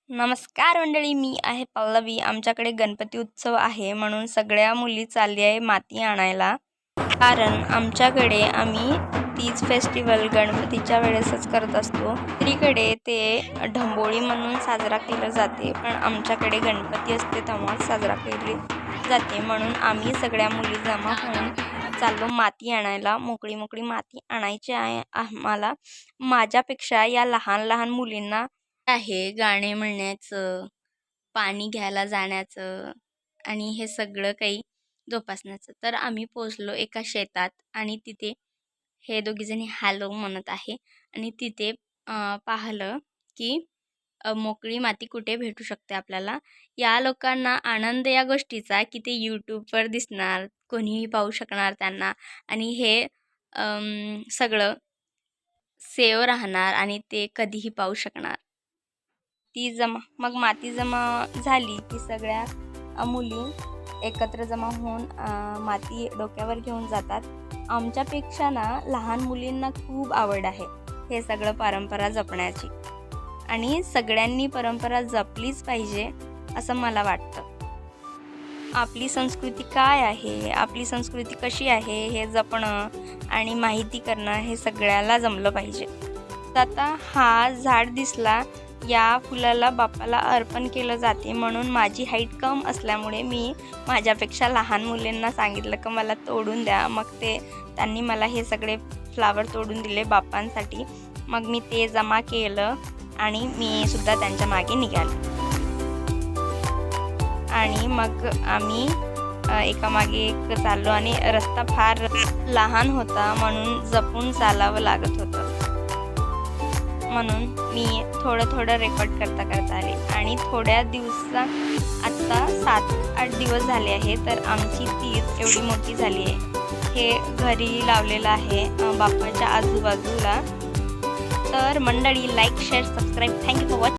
नमस्कार मंडळी, मी आहे पल्लवी. आमच्याकडे गणपती उत्सव आहे म्हणून सगळ्या मुली चालली आहे माती आणायला. कारण आमच्याकडे आम्ही तीज फेस्टिवल गणपतीच्या वेळेसच करत असतो. दुसरीकडे ते ढंबोळी म्हणून साजरा केला जाते, पण आमच्याकडे गणपती असते तेव्हाच साजरा केली जाते. म्हणून आम्ही सगळ्या मुली जमा होऊन चाललो माती आणायला. मोकळी मोकळी माती आणायची आहे आम्हाला. माझ्यापेक्षा या लहान लहान मुलींना आहे गाणे म्हणण्याचं, पाणी घ्यायला जाण्याचं आणि हे सगळं काही जोपासण्याचं. तर आम्ही पोचलो एका शेतात आणि तिथे हे दोघीजणी हॅलो म्हणत आहे आणि तिथे पाहिलं की मोकळी माती कुठे भेटू शकते आपल्याला. या लोकांना आनंद या गोष्टीचा की ते यूट्यूबवर दिसणार, कोणीही पाहू शकणार त्यांना आणि हे सगळं सेव राहणार आणि ते कधीही पाहू शकणार. मग माती जमा झाली की सगळ्या मुली एकत्र जमा होऊन माती डोक्यावर घेऊन जातात. आमच्यापेक्षा ना लहान मुलींना खूप आवड आहे हे सगळं परंपरा जपण्याची आणि सगळ्यांनी परंपरा जपलीच पाहिजे असं मला वाटतं. आपली संस्कृती काय आहे, आपली संस्कृती कशी आहे हे जपणं आणि माहिती करणं हे सगळ्याला जमलं पाहिजे. आता हा झाड दिसला, या फुलाला बाप्पाला अर्पण केलं जाते म्हणून माझी हाईट कम असल्यामुळे मी माझ्यापेक्षा लहान मुलींना सांगितलं की मला तोडून द्या. मग त्यांनी मला हे सगळे फ्लावर तोडून दिले बाप्पांसाठी. मग मी ते जमा केलं आणि मी सुद्धा त्यांच्या मागे निघाले आणि मग आम्ही एकामागे एक चाललो आणि रस्ता फार लहान होता म्हणून जपून चालावं लागत होतं. म्हणून मी थोडं रेकॉर्ड करता आले आणि थोड्या दिवसात आत्ता 7-8 दिवस झाले आहे तर आमची तीज एवढी मोठी झाली आहे. हे घरी लावलेलं आहे बाप्पाच्या आजूबाजूला. तर मंडळी, like, share, subscribe. Thank you for watching.